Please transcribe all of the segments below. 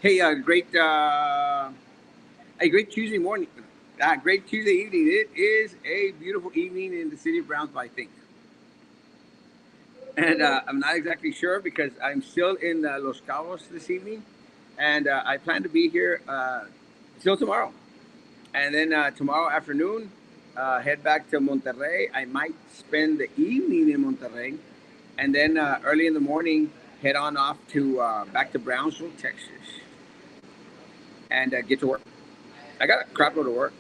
Hey, a great Tuesday morning, great Tuesday evening. It is a beautiful evening in the city of Brownsville, I think. And I'm not exactly sure because I'm still in Los Cabos this evening, and I plan to be here still tomorrow. And then tomorrow afternoon, head back to Monterrey. I might spend the evening in Monterrey, and then early in the morning, head on off to back to Brownsville, Texas, and get to work. I got a crap load of work.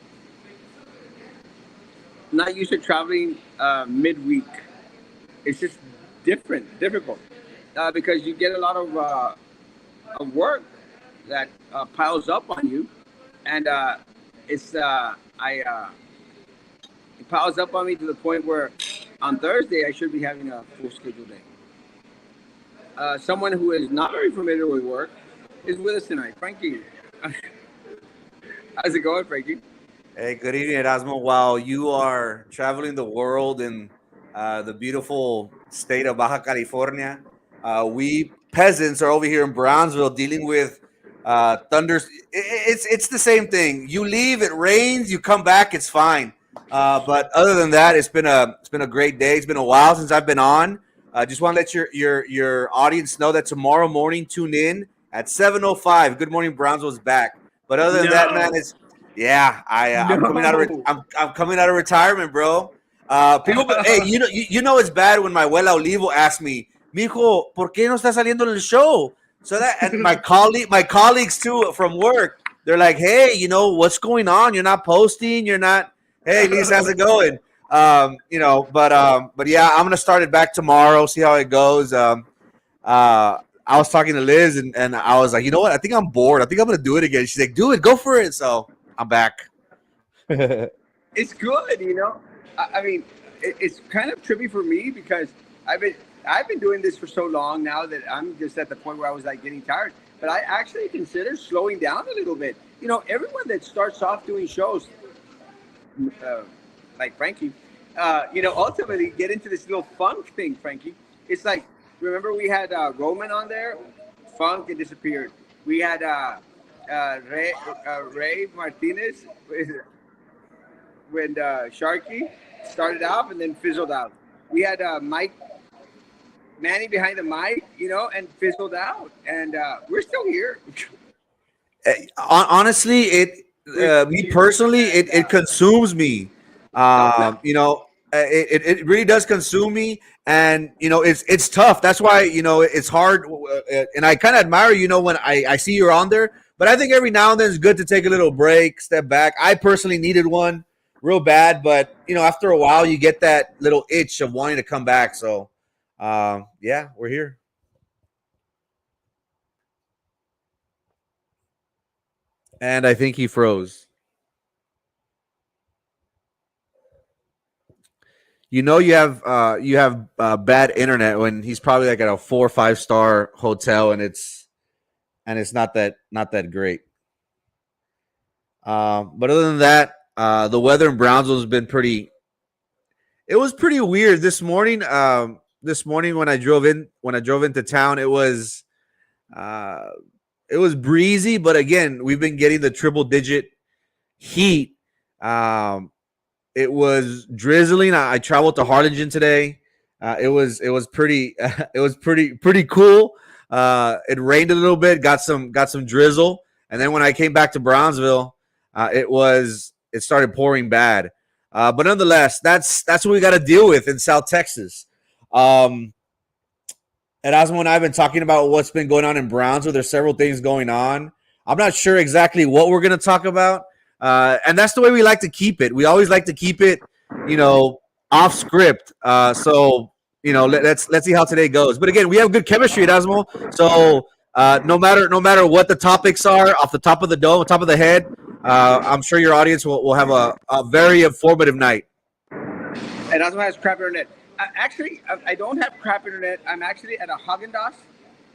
I'm not used to traveling midweek. It's just difficult, because you get a lot of work that piles up on you, and it's I it piles up on me to the point where on Thursday I should be having a full schedule day. Someone who is not very familiar with work is with us tonight, Frankie. How's it going, Frankie? Hey, good evening, Erasmo. While you are traveling the world in the beautiful state of Baja California, we peasants are over here in Brownsville dealing with thunders. It's the same thing. You leave, it rains. You come back, it's fine. But other than that, it's been a great day. It's been a while since I've been on. Just want to let your audience know that tomorrow morning, tune in at 7:05. Good Morning Brownsville is back. But other than that, man, No, it's yeah, I'm coming out of no. I'm coming out of retirement, bro. People, hey, you know it's bad when my abuela Olivo asks me, "Mijo, ¿por qué no está saliendo en el show?" So that and my colleagues too from work, they're like, "Hey, what's going on? You're not posting. You're not. Hey, Lisa, how's it going?" But yeah, I'm gonna start it back tomorrow. See how it goes. I was talking to Liz and I was like, you know what? I think I'm bored. I think I'm gonna do it again. She's like, do it, go for it. So I'm back. It's good. I mean, it's kind of trippy for me because I've been I've been doing this for so long now that I'm just at the point where I was like getting tired. But I actually consider slowing down a little bit. Everyone that starts off doing shows, uh, like Frankie, ultimately get into this little funk thing, Frankie. It's like, remember we had Roman on there, funk and disappeared. We had Ray Martinez when Sharky started off and then fizzled out. We had Mike Manny behind the mic, and fizzled out, and we're still here. Honestly, We're me still here, personally, and it consumes me. no. It really does consume me, and it's tough. That's why it's hard, and I kind of admire when I see you're on there. But I think every now and then it's good to take a little break, step back. I personally needed one real bad, but after a while you get that little itch of wanting to come back. So, yeah, we're here. And I think he froze. You have bad internet when he's probably like at a 4 or 5 star hotel, and it's not that great. But other than that, the weather in Brownsville has been pretty. It was pretty weird this morning. This morning when I drove into town, uh, it was breezy, but again, we've been getting the triple digit heat. Um, It was drizzling. I traveled to Harlingen today. It was pretty it was pretty cool. It rained a little bit, got some drizzle, and then when I came back to Brownsville, it started pouring bad. But nonetheless, that's what we got to deal with in South Texas. Um, Erasmo and I have been talking about what's been going on in Brownsville. There's several things going on. I'm not sure exactly what we're going to talk about, and that's the way we like to keep it. We always like to keep it, you know, off script. So let's see how today goes. But again, we have good chemistry, Erasmo. So no matter what the topics are, off the top of the dome, top of the head, I'm sure your audience will have a very informative night. And also has crap internet. Actually, I don't have crap internet. I'm actually at a Haagen Dazs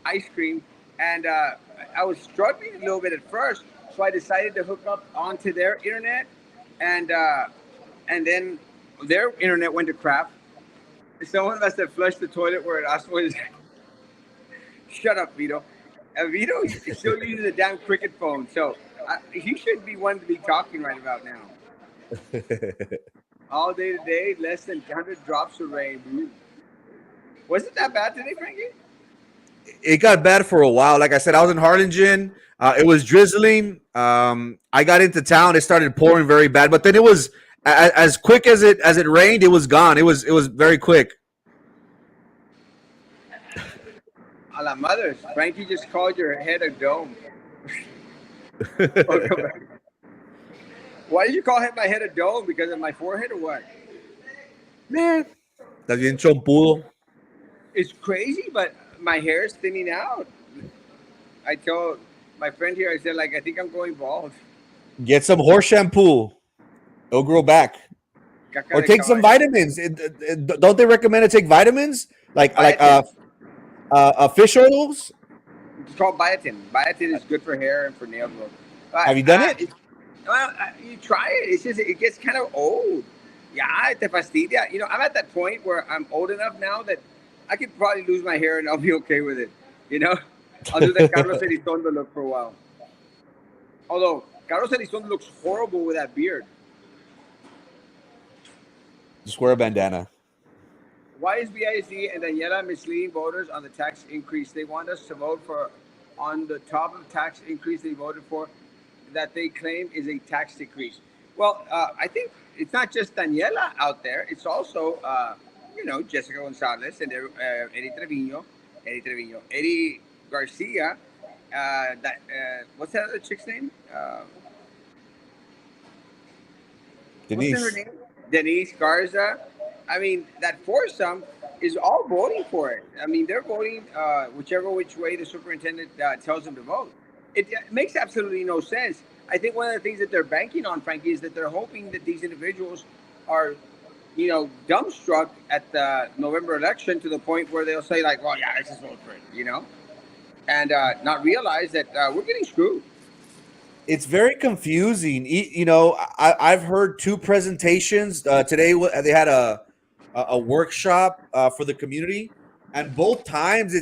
ice cream, and I was struggling a little bit at first, so I decided to hook up onto their internet, and then their internet went to crap. Someone must have flushed the toilet where it also was. Shut up, Vito. Vito still uses a damn cricket phone, so he should be one to be talking right about now. All day today, less than 100 drops of rain. Ooh. Was it that bad today, Frankie? It got bad for a while. Like I said, I was in Harlingen. It was drizzling. I got into town. It started pouring very bad, but then it was as quick as it rained. It was gone. It was very quick. A la mothers. Frankie just called your head a dome. Welcome back. Why did you call my head a dome? Because of my forehead or what? Man, estás bien chompudo. It's crazy, but my hair is thinning out. I told my friend here, I said, like, I think I'm going bald. Get some horse shampoo. It'll grow back. Caca Or de take some caballo. vitamins. Don't they recommend to take vitamins like Biotin. fish oils? It's called biotin. Biotin is good for hair and for nail growth. But Have you done it? well, you try it. It's just it gets kind of old. Yeah, te fastidia. I'm at that point where I'm old enough now that I could probably lose my hair and I'll be okay with it. You know, I'll do the Carlos Elizondo look for a while. Although Carlos Elizondo looks horrible with that beard. Just wear a bandana. Why is BIC and Daniela misleading voters on the tax increase? They want us to vote for on the top of the tax increase they voted for that they claim is a tax decrease. Well, I think it's not just Daniela out there. It's also, Jessica Gonzalez and Eddie Garcia. What's that other chick's name? What's her Denise. name? Denise Garza. I mean, that foursome is all voting for it. I mean, they're voting whichever which way the superintendent tells them to vote. It makes absolutely no sense. I think one of the things that they're banking on, Frankie, is that they're hoping that these individuals are, dumbstruck at the November election to the point where they'll say, like, well, yeah, let's just vote for it, and not realize that we're getting screwed. It's very confusing. I've heard two presentations today. They had a workshop for the community, and both times they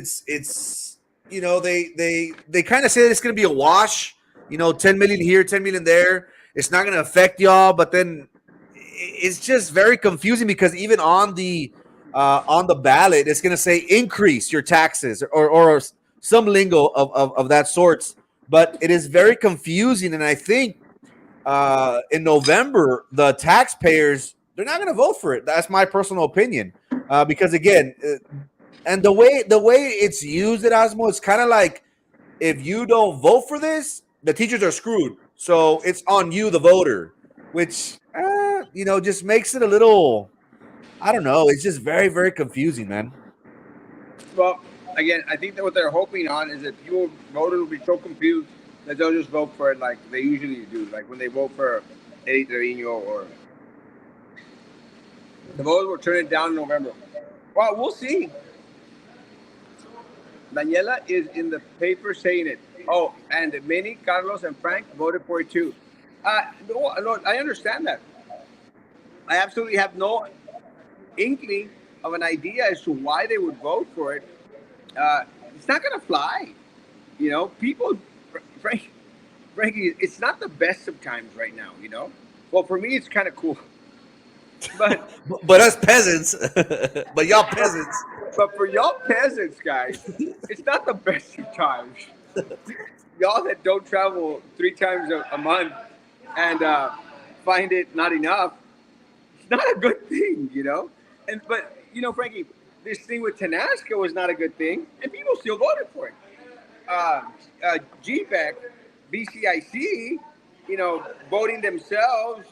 kind of say that it's going to be a wash. 10 million here, 10 million there. It's not going to affect y'all, but then it's just very confusing because even on the ballot, it's going to say increase your taxes or some lingo of that sorts. But it is very confusing, and I think in November the taxpayers they're not going to vote for it. That's my personal opinion, because again, and the way it's used at Erasmo, it's kind of like if you don't vote for this, the teachers are screwed. So it's on you, the voter, which just makes it a little. I don't know. It's just very very confusing, man. Well, again, I think that what they're hoping on is that people voters will be so confused that they'll just vote for it like they usually do, like when they vote for Eddie Trevino or the voters will turn it down in November. Well, we'll see. Daniela is in the paper saying it. Oh, and many Carlos and Frank voted for it too. No, I understand that. I absolutely have no inkling of an idea as to why they would vote for it. It's not going to fly. People, Frankie, it's not the best of times right now. Well, for me, it's kind of cool, but But us peasants, but y'all peasants. but for y'all peasants, guys, it's not the best of times. Y'all that don't travel 3 times a month and find it not enough, it's not a good thing. Frankie, this thing with Tanasca was not a good thing, and people still voted for it. uh, GBEC, BCIC, voting themselves,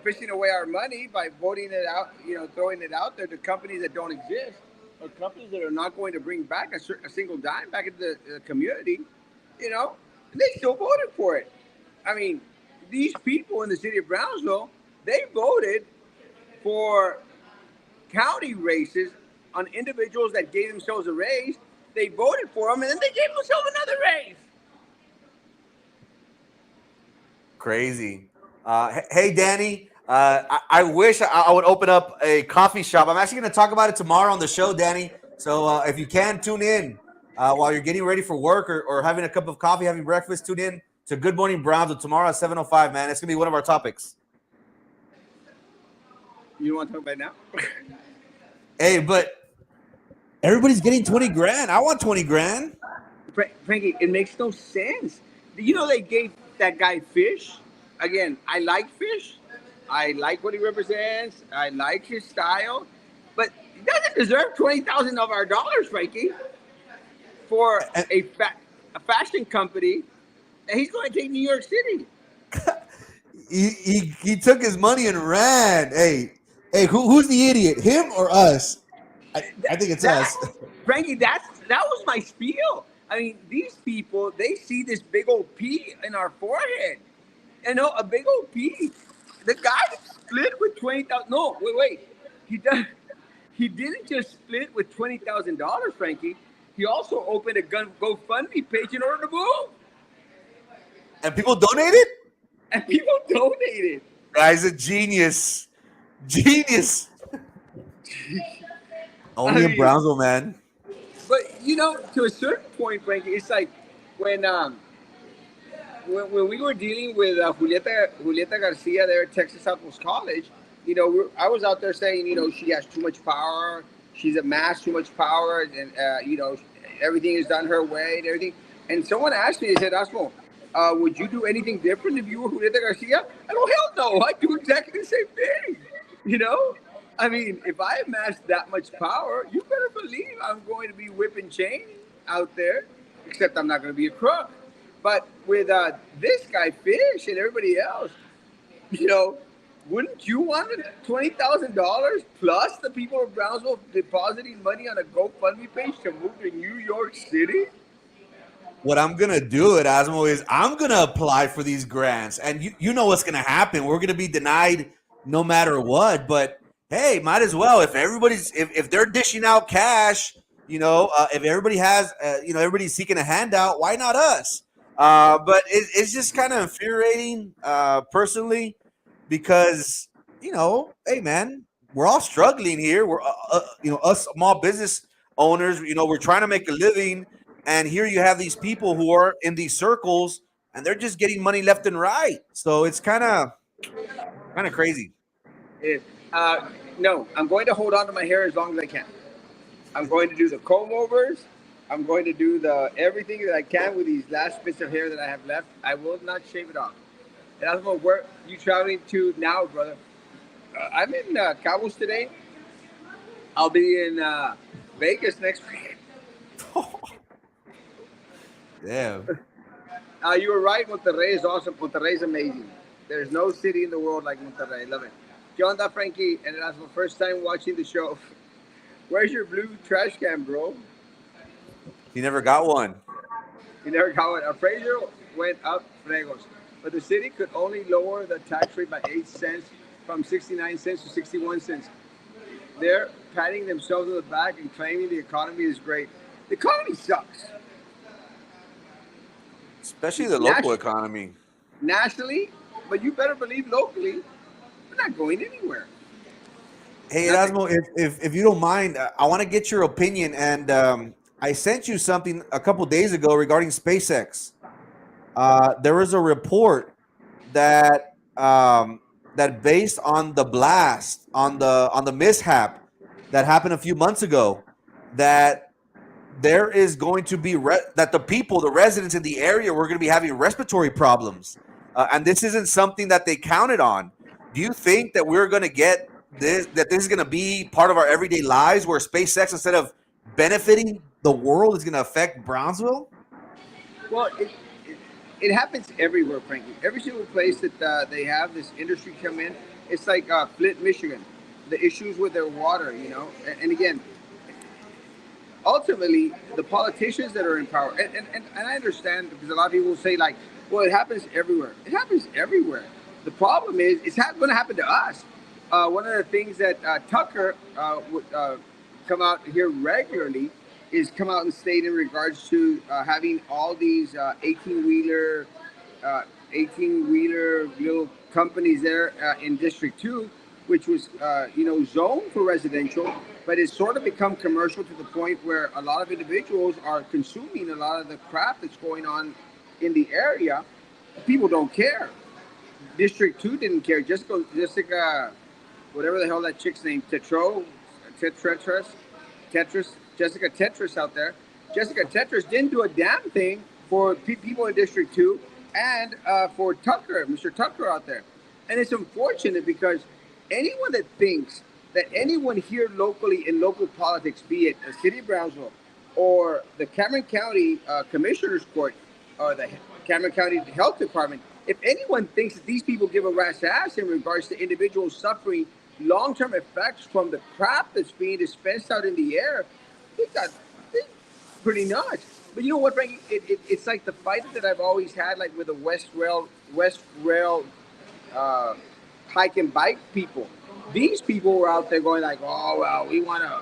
fishing away our money by voting it out, throwing it out there to companies that don't exist or companies that are not going to bring back a single dime back into the community, they still voted for it. I mean, these people in the city of Brownsville, they voted for county races on individuals that gave themselves a raise. They voted for them, and then they gave themselves another raise. Crazy. Hey, Danny. I wish I would open up a coffee shop. I'm actually going to talk about it tomorrow on the show, Danny. So if you can, tune in. while you're getting ready for work or having a cup of coffee, having breakfast, tune in to Good Morning Brownsville tomorrow at 7:05. Man, it's gonna be one of our topics. You don't want to talk about it now? Hey, but everybody's getting 20 grand. I want 20 grand. Frankie, it makes no sense. You know they gave that guy Fish. Again, I like Fish. I like what he represents. I like his style, but he doesn't deserve $20,000 of our dollars, Frankie, for And a fashion company that he's going to take New York City. he took his money and ran. Hey, who's the idiot? Him or us? I think it's us. Frankie, that was my spiel. I mean, these people, they see this big old P in our forehead. You know, a big old P. The guy split with 20,000. No, wait. He does. He didn't just split with $20,000, Frankie. He also opened a GoFundMe page in order to move, And people donated? and people donated. Guy's a genius. Genius. Only in Brownsville, man. But you know, to a certain point, Frankie, it's like when when we were dealing with Julieta Garcia there at Texas Southwest College, you know, I was out there saying, you know, she has too much power. She's amassed too much power, and you know, everything is done her way and everything. And someone asked me, they said, Erasmo, would you do anything different if you were Julieta Garcia? I go, hell no, I do exactly the same thing. You know, I mean, if I amass that much power, you better believe I'm going to be whipping chain out there. Except I'm not going to be a crook. But with this guy Fish and everybody else, you know, wouldn't you want $20,000 plus the people of Brownsville depositing money on a GoFundMe page to move to New York City? What I'm gonna do at Asmo is I'm gonna apply for these grants, and you know what's gonna happen. We're gonna be denied no matter what. But hey, might as well if they're dishing out cash, if everybody has everybody's seeking a handout, why not us? But it's just kind of infuriating, personally, because hey man, we're all struggling here. We're us small business owners. We're trying to make a living, and here you have these people who are in these circles, and they're just getting money left and right. So it's kind of crazy. It, uh, no, I'm going to hold on to my hair as long as I can. I'm going to do the comb overs. I'm going to do the everything that I can with these last bits of hair that I have left. I will not shave it off. And I don't know where you traveling to now, brother. I'm in Cabos today. I'll be in Vegas next week. Damn. You were right. Monterrey is awesome. Monterrey is amazing. There's no city in the world like Monterrey. Love it. ¿Qué onda, Frankie? And that's my first time watching the show. Where's your blue trash can, bro? He never got one. You never got one. Appraisal went up, fregos. But the city could only lower the tax rate by 8 cents from 69 cents to 61 cents. They're patting themselves on the back and claiming the economy is great. The economy sucks. Especially the local economy. Nationally, but you better believe locally, we're not going anywhere. Hey, Erasmo, if you don't mind, I want to get your opinion. And I sent you something a couple days ago regarding SpaceX. There was a report that that based on the blast, on the mishap that happened a few months ago, that there is going to be that the residents in the area were going to be having respiratory problems, and this isn't something that they counted on. Do you think that we're going to get this? That this is going to be part of our everyday lives, where SpaceX, instead of benefiting the world, is going to affect Brownsville? Well, it happens everywhere, Frankie. Every single place that they have this industry come in, it's like Flint, Michigan. The issues with their water, and again, ultimately, the politicians that are in power, and I understand because a lot of people will say, like, well, it happens everywhere. It happens everywhere. The problem is, it's going to happen to us. One of the things that Tucker would come out here regularly is come out and state in regards to having all these 18-wheeler little companies there in District 2 which was zoned for residential, but it's sort of become commercial to the point where a lot of individuals are consuming a lot of the crap that's going on in the area. People don't care. District Two didn't care. Jessica, whatever the hell that chick's name, Tetris, Jessica Tetris out there. Jessica Tetris didn't do a damn thing for people in District 2 and for Tucker, Mr. Tucker out there. And it's unfortunate because anyone that thinks that anyone here locally in local politics, be it the city of Brownsville or the Cameron County Commissioner's Court or the Cameron County Health Department, if anyone thinks that these people give a rat's ass in regards to individuals suffering long-term effects from the crap that's being dispensed out in the air, they pretty nuts. But you know what, Frankie? It's like the fight that I've always had, like with the West Rail hike and bike people. These people were out there going like, oh well, we want to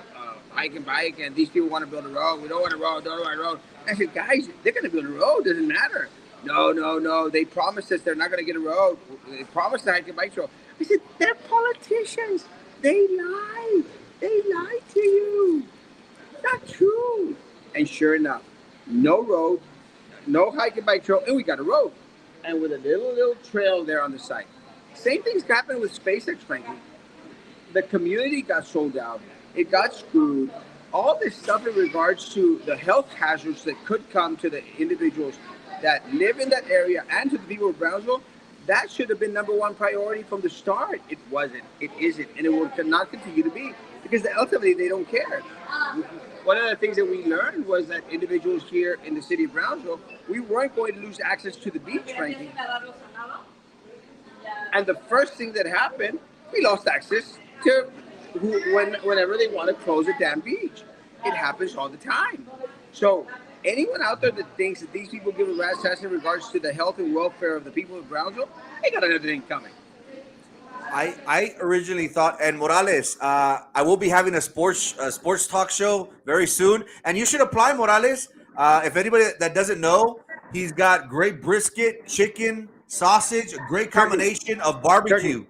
hike and bike, and these people want to build a road. We don't want a road. Don't want a road. I said, guys, they're going to build a road. Doesn't matter. No, no, no. They promised us they're not going to get a road. They promised the hike and bike trail. I said, they're politicians. They lie. They lie to you. Not true. And sure enough, no road, no hike and bike trail, and we got a road. And with a little trail there on the side. Same thing's happened with SpaceX, Frankie. The community got sold out. It got screwed. All this stuff in regards to the health hazards that could come to the individuals that live in that area and to the people of Brownsville, that should have been number one priority from the start. It wasn't. It isn't. And it will not continue to be because ultimately they don't care. One of the things that we learned was that individuals here in the city of Brownsville, we weren't going to lose access to the beach, Frankie. And the first thing that happened, we lost access to whenever they want to close a damn beach. It happens all the time. So anyone out there that thinks that these people give a rat's ass in regards to the health and welfare of the people of Brownsville, they got another thing coming. I originally thought, and Morales, I will be having a sports talk show very soon, and you should apply, Morales. If anybody that doesn't know, he's got great brisket, chicken, sausage, a great combination of barbecue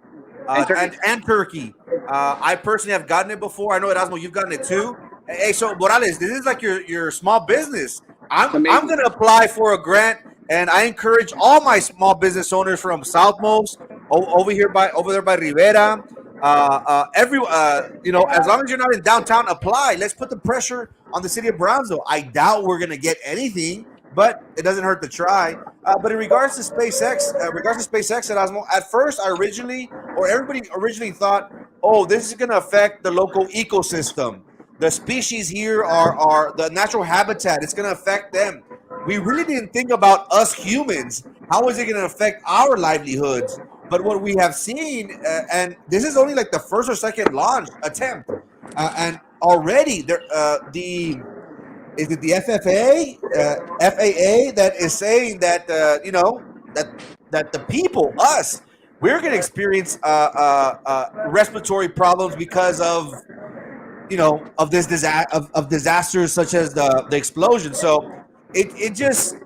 and turkey. I personally have gotten it before. I know, Erasmo, you've gotten it too. Hey, so Morales, this is like your small business. I'm going to apply for a grant, and I encourage all my small business owners from Southmost over there by Rivera. As long as you're not in downtown, apply. Let's put the pressure on the city of Brownsville. I doubt we're going to get anything, but it doesn't hurt to try. But in regards to SpaceX, Erasmo, at first everybody originally thought, oh, this is going to affect the local ecosystem. The species here are the natural habitat. It's going to affect them. We really didn't think about us humans. How is it going to affect our livelihoods? But what we have seen, and this is only like the first or second launch attempt, and already the FAA that is saying that that the people, us, we're going to experience respiratory problems because of of this of disasters such as the explosion. So it just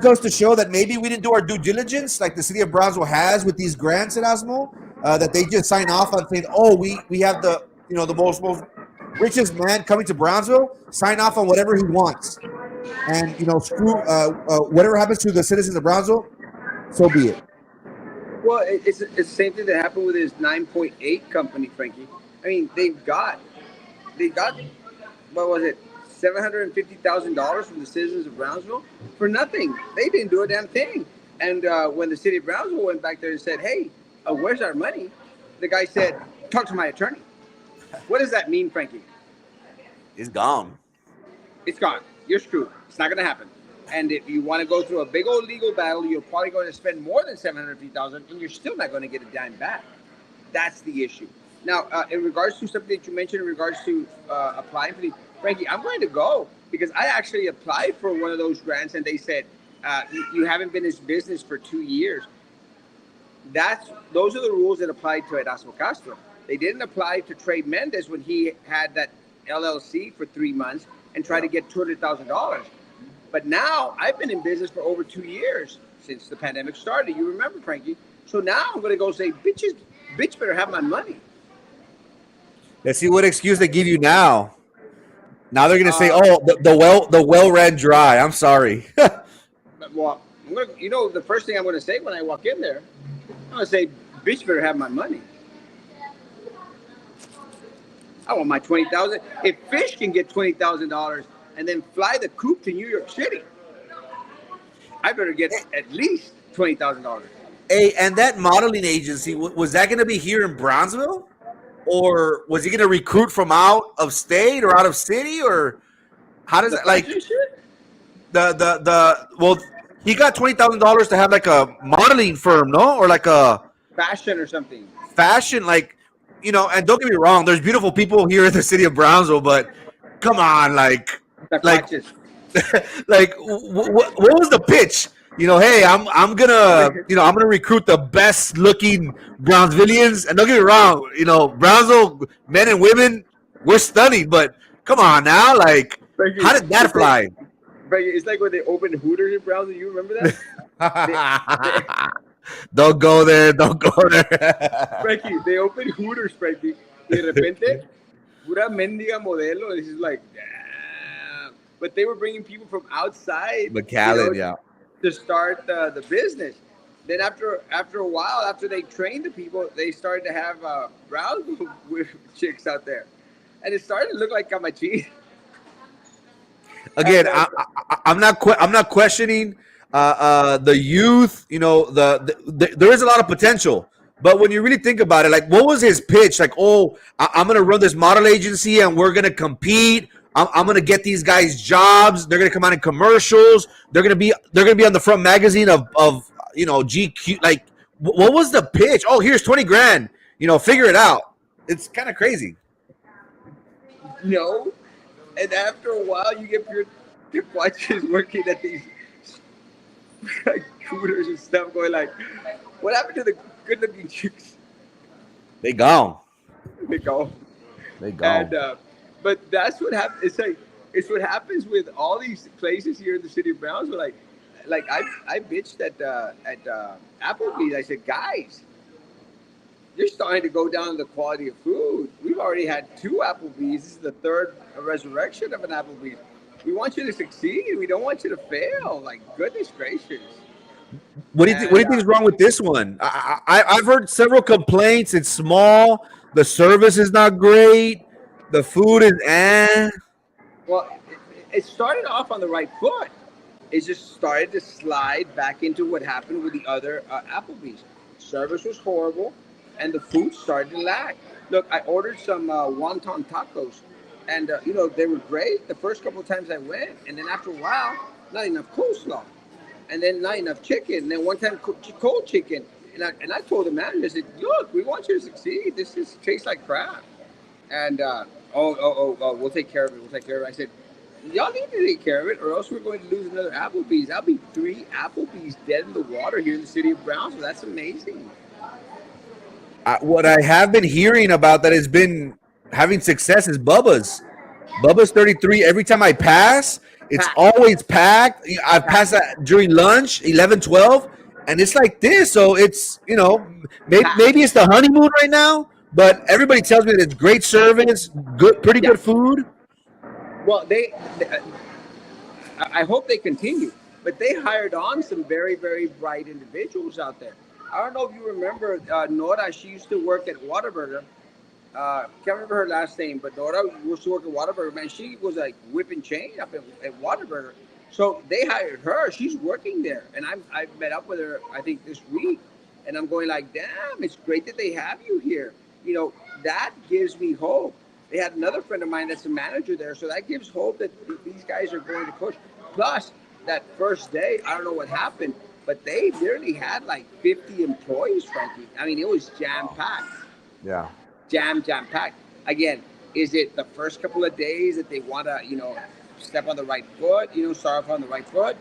goes to show that maybe we didn't do our due diligence like the city of Brownsville has with these grants at Erasmo, that they just sign off on saying, oh, we have the the most richest man coming to Brownsville, sign off on whatever he wants, and screw whatever happens to the citizens of Brownsville, so be it. Well, it's the same thing that happened with his 9.8 company, Frankie. I mean, they got what was it, $750,000 from the citizens of Brownsville for nothing. They didn't do a damn thing. And when the city of Brownsville went back there and said, "Hey, where's our money?" the guy said, "Talk to my attorney." What does that mean, Frankie? It's gone. It's gone. You're screwed. It's not going to happen. And if you want to go through a big old legal battle, you're probably going to spend more than $750,000, and you're still not going to get a dime back. That's the issue. Now, in regards to something that you mentioned in regards to applying for these, Frankie, I'm going to go because I actually applied for one of those grants, and they said you haven't been in business for 2 years. Those are the rules that applied to Erasmo Castro. They didn't apply to Trey Mendez when he had that LLC for 3 months and tried to get $200,000. But now I've been in business for over 2 years since the pandemic started. You remember, Frankie? So now I'm going to go say, bitches, bitch better have my money. Let's see what excuse they give you now. Now they're gonna say, Uh, "Oh, the well ran dry." I'm sorry. well, the first thing I'm gonna say when I walk in there, I'm gonna say, bitch better have my money. I want my 20,000. If Fish can get $20,000 and then fly the coop to New York City, I better get at least $20,000. Hey, and that modeling agency was that going to be here in Brownsville, or was he going to recruit from out of state or out of city, or how does The that like fashion shit, the well? He got $20,000 to have like a modeling firm, no, or like a fashion or something. fashion, like And don't get me wrong, there's beautiful people here in the city of Brownsville, but come on, like Tacuaches. what was the pitch? Hey, I'm gonna I'm gonna recruit the best looking Brownsvillians, and don't get me wrong, Brownsville men and women, we're stunning, but come on now, like Frankie, how did that it's like, fly? Frankie, it's like when they opened Hooters in Brownsville. You remember that? They, Don't go there. Don't go there. Frankie, they opened Hooters, Frankie. Y de repente, pura mendiga modelo. And it's just like, damn. But they were bringing people from outside, McAllen, yeah. to start the business. Then after a while, after they trained the people, they started to have brown with chicks out there, and it started to look like Kamachi. Again, And I'm not questioning the youth. There is a lot of potential, but when you really think about it, like what was his pitch? Like, oh, I'm gonna run this model agency and we're gonna compete. I'm gonna get these guys jobs. They're gonna come out in commercials. They're gonna be on the front magazine of GQ. Like, what was the pitch? Oh, here's 20 grand. Figure it out. It's kind of crazy. no, and after a while, you get your watches working at these like Hooters and stuff, going like, what happened to the good-looking chicks? They gone. They go. They gone. And but that's what happens. It's what happens with all these places here in the city of Brownsville. Like I bitched at Applebee's. I said, guys, you're starting to go down the quality of food. We've already had two Applebee's. This is the third resurrection of an Applebee's. We want you to succeed. We don't want you to fail. Like, goodness gracious. What do you think? What do you think is wrong with this one? I've heard several complaints. It's small. The service is not great. The food is Well, it started off on the right foot. It just started to slide back into what happened with the other Applebee's. Service was horrible, and the food started to lag. Look, I ordered some wonton tacos, and they were great the first couple of times I went, and then after a while, not enough coleslaw, and then not enough chicken, and then one time cold chicken, and I told the manager, I said, look, we want you to succeed. This tastes like crap, and we'll take care of it. We'll take care of it. I said, y'all need to take care of it, or else we're going to lose another Applebee's. That'll be 3 Applebee's dead in the water here in the city of Brownsville. That's amazing. what I have been hearing about that has been having success is Bubba's. Bubba's 33. Every time I pass, it's Packed. always packed. I pass that during lunch, 11, 12, and it's like this. So it's, maybe it's the honeymoon right now, but everybody tells me that it's great service, pretty Yeah. good food. Well, I hope they continue, but they hired on some very, very bright individuals out there. I don't know if you remember Nora. She used to work at Whataburger. Can't remember her last name, but Nora used to work at Whataburger. Man, she was like whipping chain up at Whataburger. So they hired her. She's working there, and I met up with her. I think this week, and I'm going like, damn, it's great that they have you here. That gives me hope. They had another friend of mine that's a manager there, so that gives hope that these guys are going to push. Plus, that first day, I don't know what happened, but they literally had like 50 employees, Frankie. I mean, it was jam packed. Yeah. Jam packed. Again, is it the first couple of days that they want to, step on the right foot, start off on the right foot?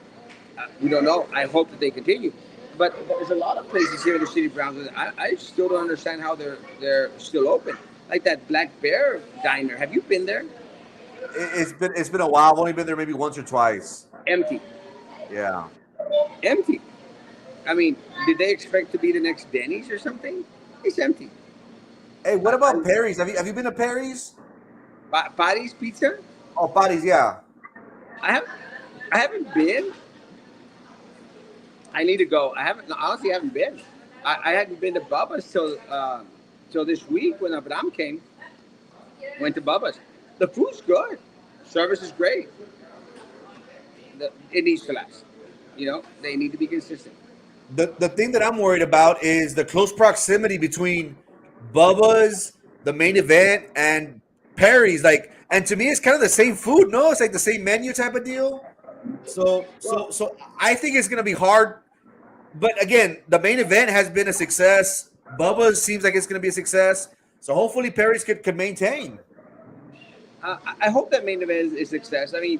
We don't know. I hope that they continue. But there's a lot of places here in the city of Brownsville. I still don't understand how they're still open. Like that Black Bear Diner. Have you been there? It's been a while. I've only been there maybe once or twice. Empty. Yeah. Empty. I mean, did they expect to be the next Denny's or something? It's empty. Hey, what about Perry's? Have you been to Perry's? Patty's Pizza. Oh, Patty's, yeah. I have I haven't been. I need to go. I haven't honestly haven't been. I hadn't been to Bubba's till this week when Abram came. Went to Bubba's. The food's good. Service is great. It needs to last. They need to be consistent. The thing that I'm worried about is the close proximity between Bubba's, the main event, and Perry's. Like, and to me, it's kind of the same food. No, it's like the same menu type of deal. So, Well, so, so I think it's gonna be hard. But again, the main event has been a success. Bubba's seems like it's gonna be a success. So hopefully Perry's could maintain. I hope that main event is a success. I mean,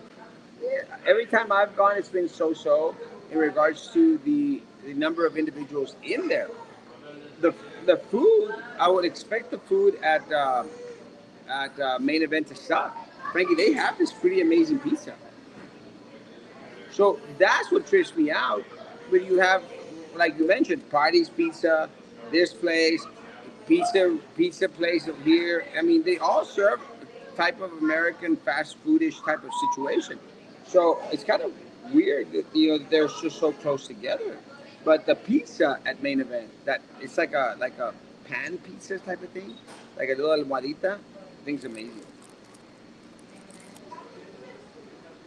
every time I've gone, it's been so in regards to the number of individuals in there. The the food, I would expect the food at main event to suck. Frankie, they have this pretty amazing pizza. So that's what trips me out. But you have, like you mentioned, Party's Pizza, this place, pizza place over here. I mean, they all serve a type of American fast foodish type of situation. So it's kind of weird that they're just so close together. But the pizza at main event, that it's like a pan pizza type of thing, like a little almohadita. I think it's amazing.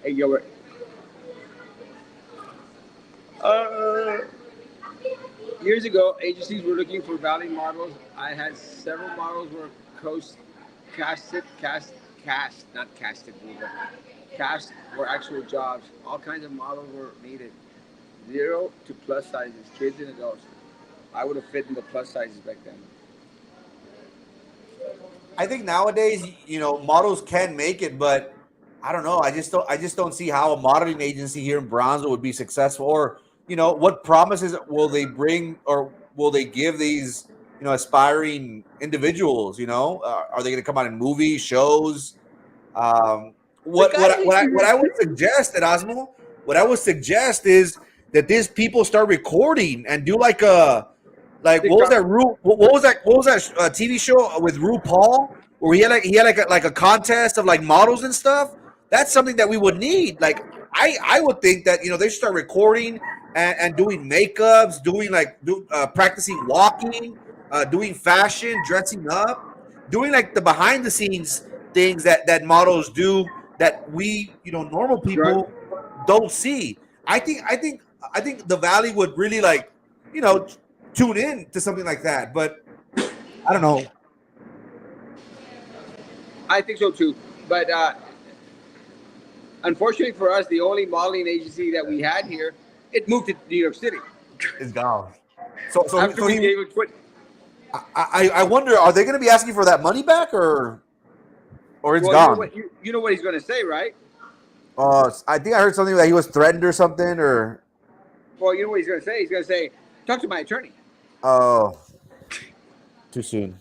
Hey, Gilbert. Uh, Years ago, agencies were looking for valley models. I had several models were coast not casted, but cast were actual jobs. All kinds of models were needed. Zero to plus sizes, kids and adults. I would have fit in the plus sizes back then. I think nowadays, models can make it, but I don't know. I just don't see how a modeling agency here in Bronzo would be successful, or what promises will they bring, or will they give these aspiring individuals? Are they going to come out in movies, shows? Um, The what guys what what used I to what I would recruit. suggest, Erasmo, what I would suggest is that these people start recording and do like what was TikTok. that TV show with RuPaul where he had like a contest of like models and stuff. That's something that we would need. Like I would think that they should start recording and doing makeups, doing practicing walking, doing fashion, dressing up, doing like the behind the scenes things that models do that we normal Drug. people don't see. I think the Valley would really you know tune in to something like that. But I don't know. I think so too. But unfortunately for us, the only modeling agency that we had here, it moved to New York City It's gone. So so after so we he. gave it quit. I wonder, are they going to be asking for that money back, or it's Well, you know gone? what you know what he's going to say, right? I think I heard something that he was threatened or something, or Well, you know what he's going to say. He's going to say, "Talk to my attorney." oh, too soon.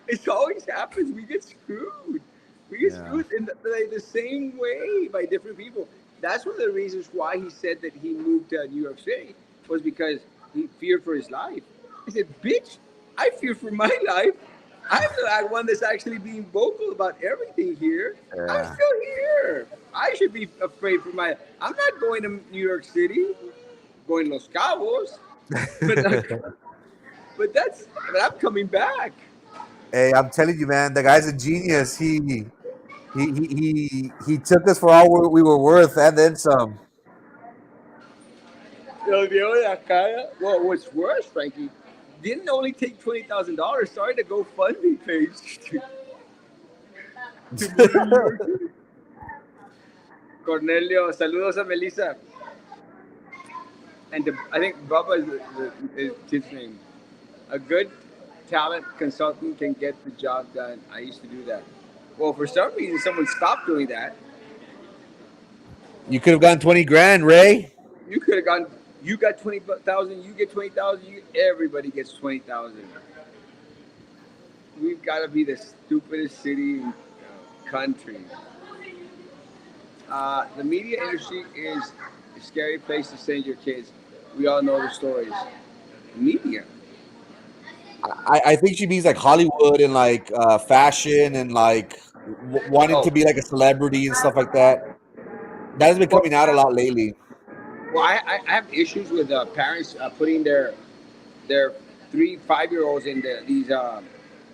It always happens. We get screwed. We get Yeah. screwed in the same way by different people. That's one of the reasons why he said that he moved to New York City was because he feared for his life. I said, "Bitch, I fear for my life. I'm the one that's actually being vocal about everything here. I'm Yeah. still here. I should be afraid for my. I'm not going to New York City. Going to Los Cabos, but but I'm coming back." Hey, I'm telling you, man, the guy's a genius. He took us for all we were worth, and then some. Lo dio de la cara. Well, what's worse, Frankie, didn't only take $20,000, started a GoFundMe page to move to New York City. Cornelio, saludos a Melissa. And I think Bubba is his name. A good talent consultant can get the job done. I used to do that. Well, for some reason, someone stopped doing that. You could have gotten 20 grand, Ray. You could have gone. You got 20,000. You get 20,000. Everybody gets 20,000. We've got to be the stupidest city in the country. The media industry is a scary place to send your kids. We all know the stories. Media. I think she means like Hollywood and like fashion and like wanting Oh, to be like a celebrity and stuff like that. That has been well, coming out a lot lately. I have issues with parents putting their 3, 5 year olds in these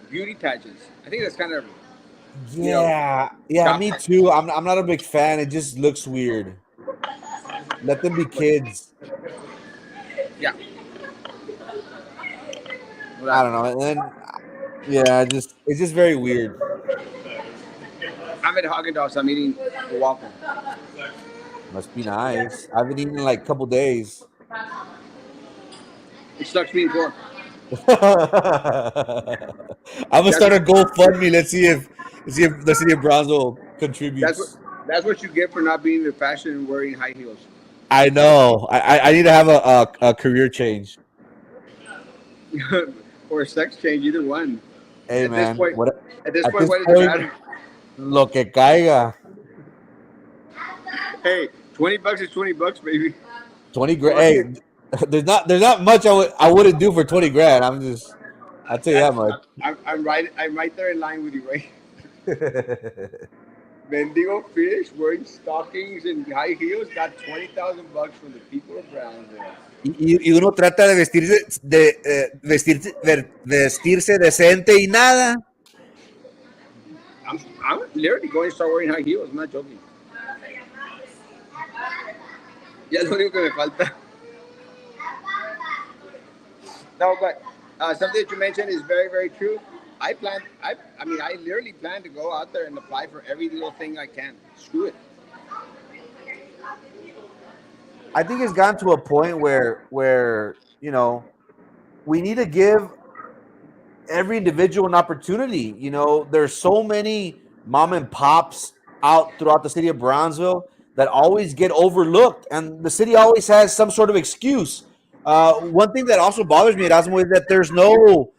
beauty pageants. I think that's kind of, you know, Yeah, yeah, child. me too. I'm not a big fan. It just looks weird. Let them be kids. Yeah. I Well, don't know. And then yeah, just it's just very weird. I'm at Haagen Dazs. I'm eating a waffle. Must be nice. I haven't eaten in like a couple days. It sucks being poor. I'm gonna That's start a GoFundMe. Let's see if the city of Brownsville that's what contributes. that's what you get for not being in fashion and wearing high heels. I know. I need to have a career change. Or a sex change, either one. Hey At this man, point, what at this at point, this what does it point, matter? lo que caiga. Hey, $20 is $20, baby. 20 grand. Fuck Hey, it. there's not much I wouldn't do for 20 grand. I'll tell you that That's much. I'm right there in line with you, right? Mendigo fish wearing stockings and high heels got $20,000 from the people of Brownsville. Y uno trata de vestirse decente y nada. I'm literally going to start wearing high heels. I'm not joking. Ya es lo único que me falta. No, but something that you mentioned is very, very true. I mean, I literally plan to go out there and apply for every little thing I can. Screw it. I think it's gotten to a point where we need to give every individual an opportunity. There's so many mom and pops out throughout the city of Brownsville that always get overlooked, and the city always has some sort of excuse. One thing that also bothers me, Erasmo, is that there's no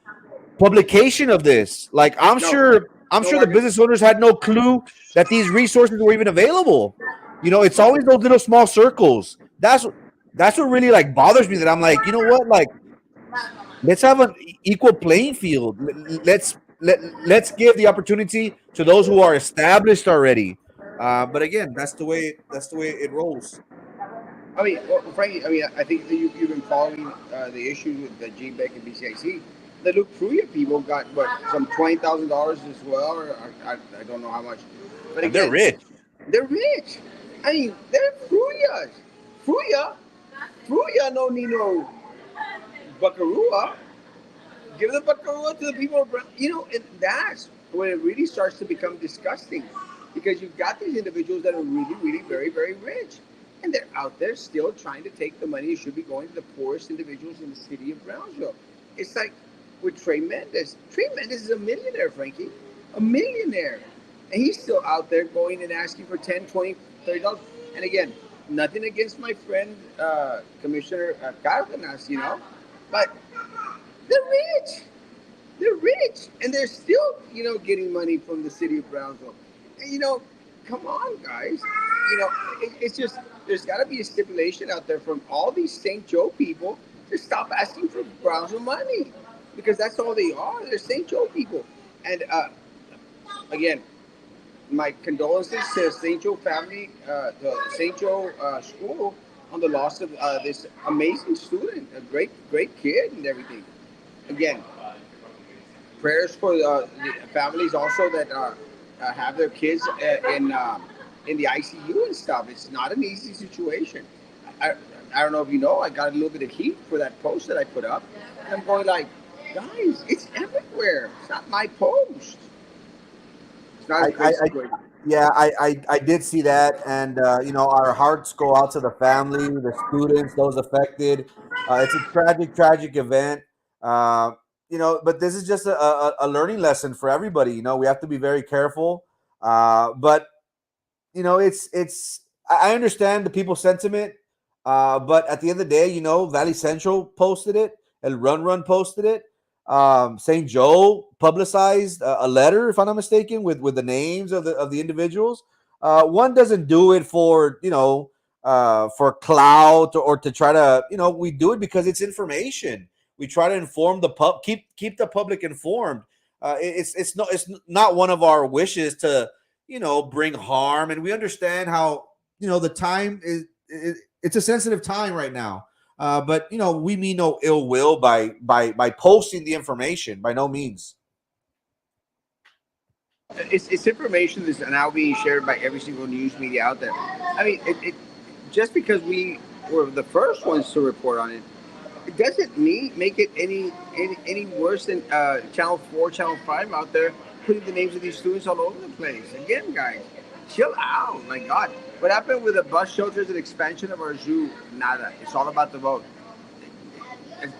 publication of this. Like No, I'm no sure the market. business owners had no clue that these resources were even available. It's always those little small circles. That's what really like bothers me. That I'm like, you know what, like let's have an equal playing field. Let's give the opportunity to those who are established already. But again, that's the way it rolls. I mean, well, Frankie, I mean, I think that you've been following the issues with the GBEC and BCIC. The Luke Pruitt people got what, some $20,000 as well, or I don't know how much. But And they're again, rich. they're rich. I mean, they're Pruitt. Pruitt, Pruitt no need no buckaroo. Give the buckaroo to the people of Brown. And that's when it really starts to become disgusting, because you've got these individuals that are really, really very, very rich, and they're out there still trying to take the money that should be going to the poorest individuals in the city of Brownsville. It's like with Trey Mendez. Trey Mendez is a millionaire, Frankie, a millionaire, and he's still out there going and asking for 10, 20, $30. And again, nothing against my friend Commissioner Cardenas, but they're rich. They're rich, and they're still, getting money from the city of Brownsville. And come on, guys. It's just there's got to be a stipulation out there from all these St. Joe people to stop asking for Brownsville money, because that's all they are. They're St. Joe people. And again, my condolences to the St. Joe family, the St. Joe school, on the loss of this amazing student, a great, great kid, and everything. Again, prayers for the families also that have their kids in the ICU and stuff. It's not an easy situation. I, I don't know if you know, I got a little bit of heat for that post that I put up. And I'm going like, guys, it's everywhere. It's not my post. It's not a I great situation. Yeah, I did see that, and our hearts go out to the family, the students, those affected. It's a tragic event. Uh, but this is just a learning lesson for everybody. We have to be very careful. But I understand the people's sentiment, but at the end of the day, Valley Central posted it, El Run posted it. St. Joe publicized a letter, if I'm not mistaken, with the names of the individuals. One doesn't do it for clout or to try to we do it because it's information. We try to inform the keep the public informed. It's not one of our wishes to bring harm, and we understand how the time it's a sensitive time right now. But we mean no ill will by posting the information. By no means. It's information that's now being shared by every single news media out there. I mean, just because we were the first ones to report on it, it doesn't make it any worse than Channel 4, Channel 5 out there putting the names of these students all over the place. Again, guys, chill out. My God. What happened with the bus shelters and expansion of our zoo? Nada. It's all about the vote.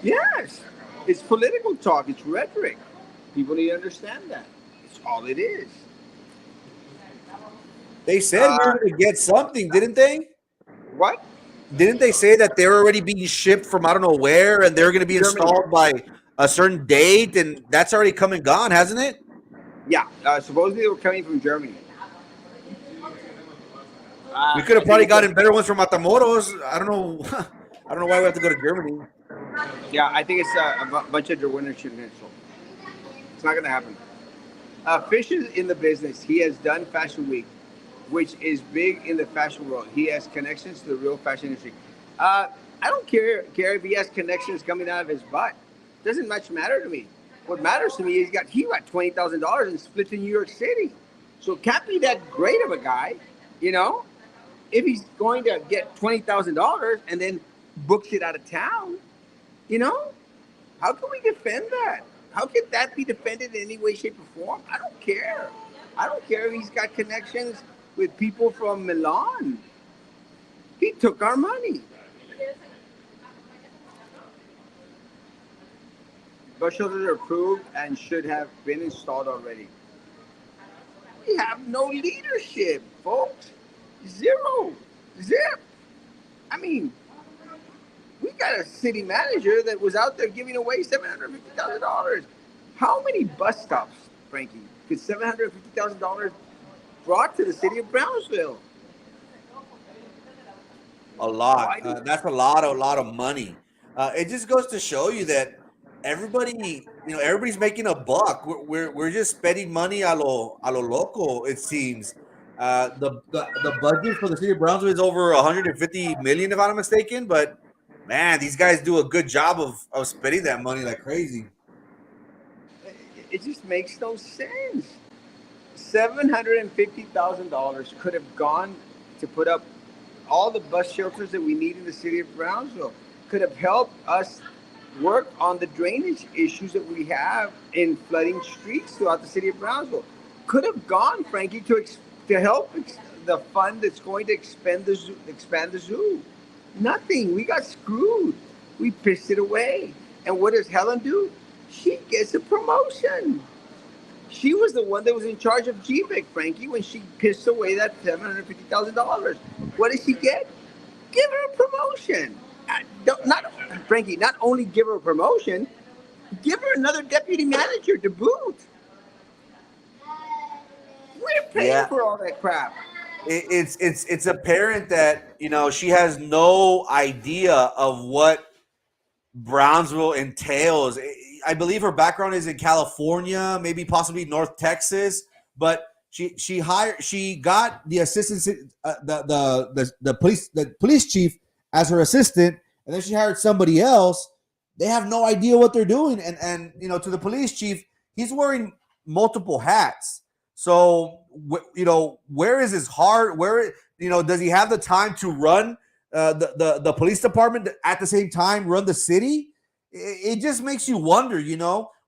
Yes. It's political talk. It's rhetoric. People need to understand that. It's all it is. They said we were going to get something, didn't they? What? Didn't they say that they're already being shipped from I don't know where, and they're going to be installed by a certain date, and that's already come and gone, hasn't it? Yeah, supposedly they were coming from Germany. We could have probably gotten better ones from Matamoros. I don't know. I don't know why we have to go to Germany. Yeah, I think it's a bunch of their winter shooting. It's not going to happen. Fish is in the business. He has done Fashion Week, which is big in the fashion world. He has connections to the real fashion industry. I don't care if he has connections coming out of his butt. Doesn't much matter to me. What matters to me is he got $20,000 and split to New York City. So it can't be that great of a guy, if he's going to get $20,000 and then books it out of town, how can we defend that? How can that be defended in any way, shape, or form? I don't care. I don't care if he's got connections with people from Milan. He took our money. Bus shelters are approved and should have been installed already. We have no leadership, folks. Zero. Zip. I mean, we got a city manager that was out there giving away $750,000. How many bus stops, Frankie, could $750,000 brought to the city of Brownsville? A lot. That's a lot of money. It just goes to show you that everybody's making a buck. We're just spending money a lo loco. It seems. The budget for the city of Brownsville is over 150 million, if I'm not mistaken. But man, these guys do a good job of spending that money like crazy. It just makes no sense. $750,000 could have gone to put up all the bus shelters that we need in the city of Brownsville. Could have helped us work on the drainage issues that we have in flooding streets throughout the city of Brownsville. Could have gone, Frankie, to help the fund that's going to expand the zoo. Nothing. We got screwed. We pissed it away. And what does Helen do? She gets a promotion. She was the one that was in charge of GBEC, Frankie, when she pissed away that $750,000. What did she get? Give her a promotion. Frankie, not only give her a promotion, give her another deputy manager to boot. We're paying for all that crap. It's apparent that she has no idea of what Brownsville entails. I believe her background is in California, maybe possibly North Texas, but she got the assistant, the police chief as her assistant, and then she hired somebody else. They have no idea what they're doing, and to the police chief, he's wearing multiple hats. So where is his heart? Where does he have the time to run the police department at the same time run the city? It just makes you wonder,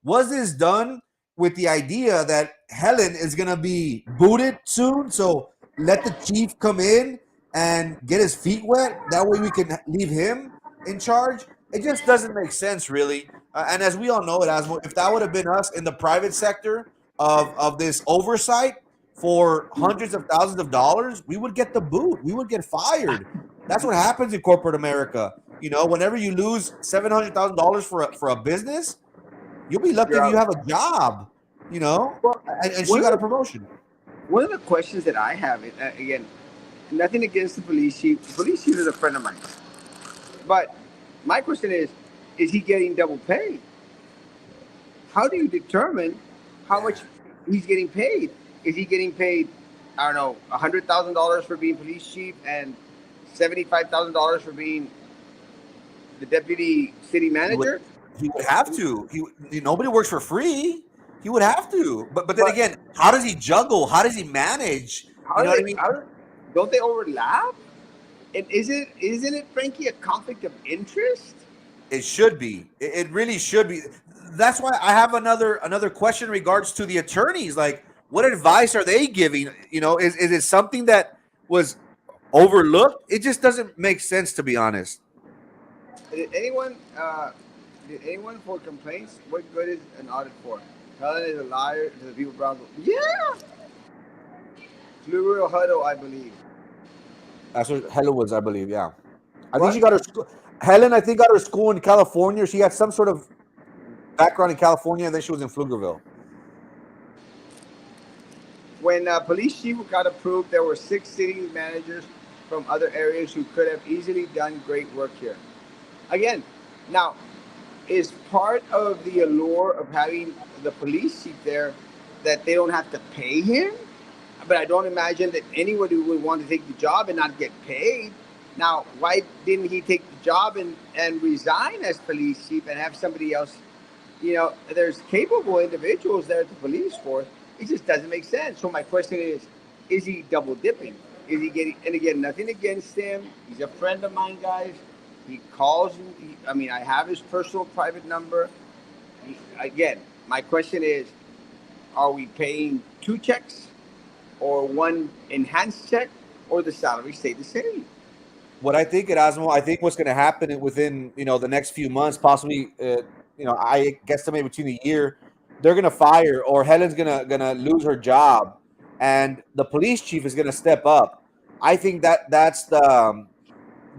was this done with the idea that Helen is going to be booted soon? So let the chief come in and get his feet wet. That way we can leave him in charge. It just doesn't make sense, really. And as we all know, Erasmo, if that would have been us in the private sector of this oversight for hundreds of thousands of dollars, we would get the boot. We would get fired. That's what happens in corporate America. Whenever you lose $700,000 for a business, you'll be lucky if you have a job. And she got a promotion. One of the questions that I have, again, nothing against the police chief. The police chief is a friend of mine. But my question is, is he getting double pay? How do you determine how much he's getting paid? Is he getting paid, I don't know, $100,000 for being police chief and $75,000 for being the deputy city He would manager? he would have to. Nobody works for free. He would have to. But then But again, how does he juggle? How does he manage? You how know do what I they? mean? Don't they overlap? And isn't it, Frankie, a conflict of interest? It should be. It really should be. That's why I have another question in regards to the attorneys. Like, what advice are they giving? Is it something that was overlooked? It just doesn't make sense, to be honest. Did anyone did anyone for complaints? What good is an audit for? Helen is a liar to the people of Brownsville. Yeah, Fluid Huddle, I believe. That's what Helen was, I believe. Yeah, I think she What? got her school. Helen, I think, got her school in California. She had some sort of background in California, and then she was in Pflugerville. When police chief got approved, there were 6 city managers from other areas who could have easily done great work here. Again, now, is part of the allure of having the police chief there that they don't have to pay him? But I don't imagine that anybody would want to take the job and not get paid. Now, why didn't he take the job and resign as police chief and have somebody else? There's capable individuals there at the police force. It just doesn't make sense. So my question is he double dipping? Is he getting, and again, nothing against him. He's a friend of mine, guys. He calls, I have his personal private number. Again, my question is, are we paying 2 checks or one enhanced check, or the salary stay the same? What I think, Erasmo, I think what's going to happen within the next few months, possibly, I guesstimate between the year, they're going to fire, or Helen's gonna lose her job, and the police chief is going to step up. I think that's the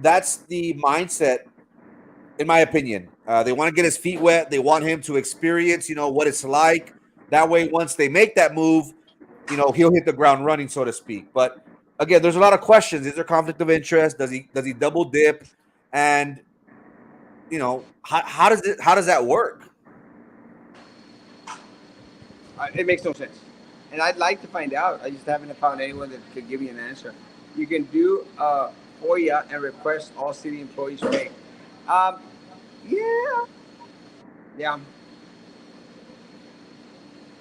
mindset, in my opinion. They want to get his feet wet. They want him to experience, what it's like. That way, once they make that move, he'll hit the ground running, so to speak. But again, there's a lot of questions. Is there conflict of interest? Does he double dip? And how does that work? It makes no sense. And I'd like to find out. I just haven't found anyone that could give me an answer. You can do FOIA and request all city employees pay. Um, yeah, yeah,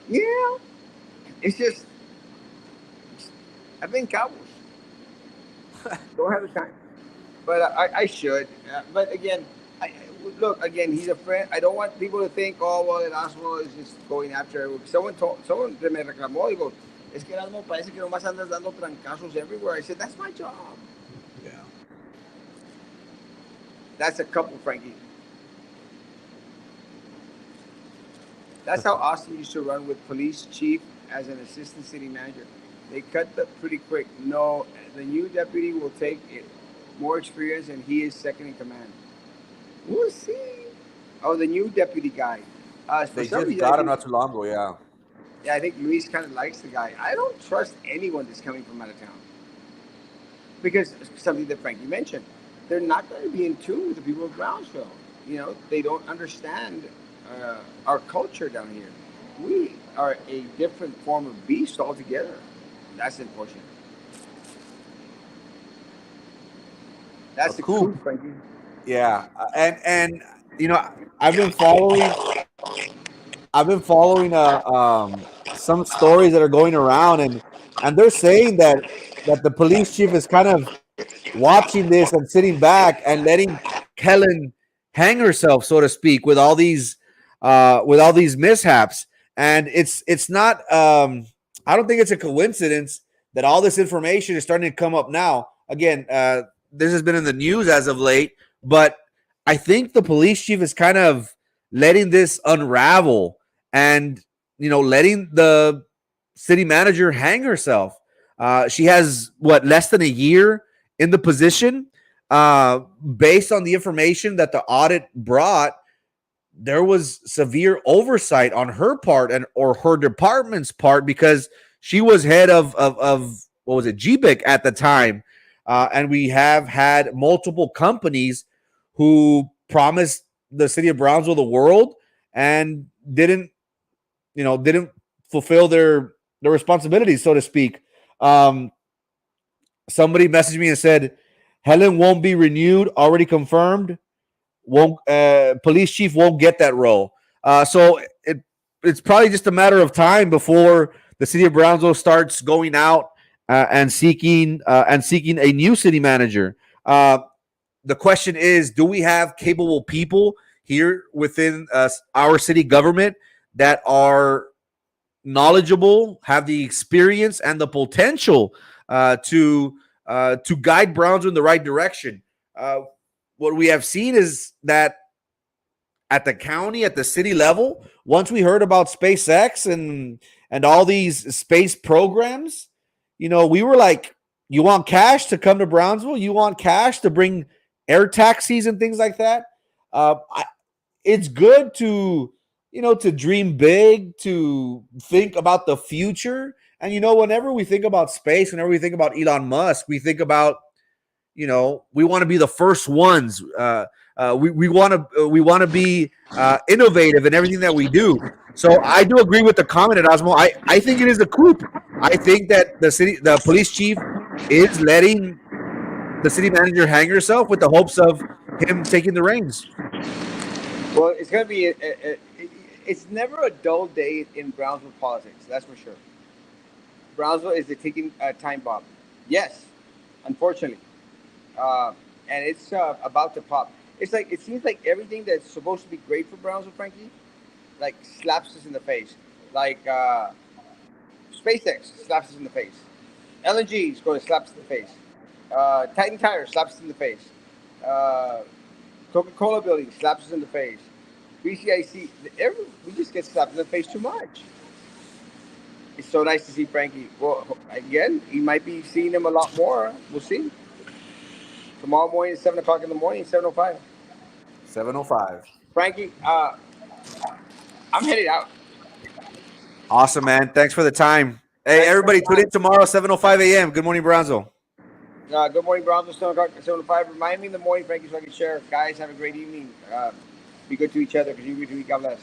yeah. It's just, I've been cowboys. Don't have the time. But I should. But again, look, again, he's a friend. I don't want people to think, oh, well, Erasmo is just going after everyone. Someone me reclamó, digo, es que Erasmo parece que nomás andas dando trancazos everywhere. I said, that's my job. Yeah. That's a couple, Frankie. That's how Austin used to run with police chief as an assistant city manager. They cut that pretty quick. No, the new deputy will take it. More experience, and he is second in command. We'll see. Oh, the new deputy guy. For They some just reason, I got him think, not too long ago. Yeah. yeah, I think Luis kind of likes the guy. I don't trust anyone that's coming from out of town because something that Frankie mentioned, they're not going to be in tune with the people of Brownsville. They don't understand our culture down here. We are a different form of beast altogether. That's unfortunate. That's the Cool. truth, Frankie. Yeah, and you know, I've been following. I've been following some stories that are going around, and they're saying that the police chief is kind of watching this and sitting back and letting Helen hang herself, so to speak, with all these mishaps. And it's not. I don't think it's a coincidence that all this information is starting to come up now. Again, this has been in the news as of late, but I think the police chief is kind of letting this unravel and letting the city manager hang herself. She has less than a year in the position. Based on the information that the audit brought, there was severe oversight on her part and or her department's part because she was head of what was it, GBIC at the time, and we have had multiple companies who promised the city of Brownsville the world and didn't fulfill their responsibilities, so to speak. Um, Somebody messaged me and said Helen won't be renewed, already confirmed. Won't Police chief won't get that role. So it's probably just a matter of time before the city of Brownsville starts going out and seeking a new city manager. The question is, do we have capable people here within our city government that are knowledgeable, have the experience and the potential to guide Brownsville in the right direction? What we have seen is that at the county, at the city level, once we heard about SpaceX and all these space programs, we were like, you want cash to come to Brownsville? You want cash to bring air taxis and things like that? It's good to dream big, to think about the future. And whenever we think about space, whenever we think about Elon Musk, we think about we want to be the first ones. We want to be innovative in everything that we do. So I do agree with the comment at Erasmo. I think it is a coup. I think that the police chief is letting the city manager hang herself with the hopes of him taking the reins. Well, it's going to be. It's never a dull day in Brownsville politics. That's for sure. Brownsville is a ticking time bomb. Yes, unfortunately, and it's about to pop. It's like it seems like everything that's supposed to be great for Brownsville, Frankie, like slaps us in the face. Like SpaceX slaps us in the face. LNG is going to slap us in the face. Titan Tire slaps us in the face. Uh, Coca-Cola building slaps us in the face. BCIC, we just get slapped in the face too much. It's so nice to see Frankie. Well, again, he might be seeing him a lot more. We'll see. Tomorrow morning, 7 o'clock in the morning, 7:05. 7:05. Frankie, I'm headed out. Awesome, man. Thanks for the time. Hey, Thanks everybody, tune in tomorrow, 7:05 a.m. Good morning, Brownsville. Good morning, Brownsville. 7:05. Remind me in the morning, Frankie, so I can share. Guys, have a great evening. Be good to each other because you God bless.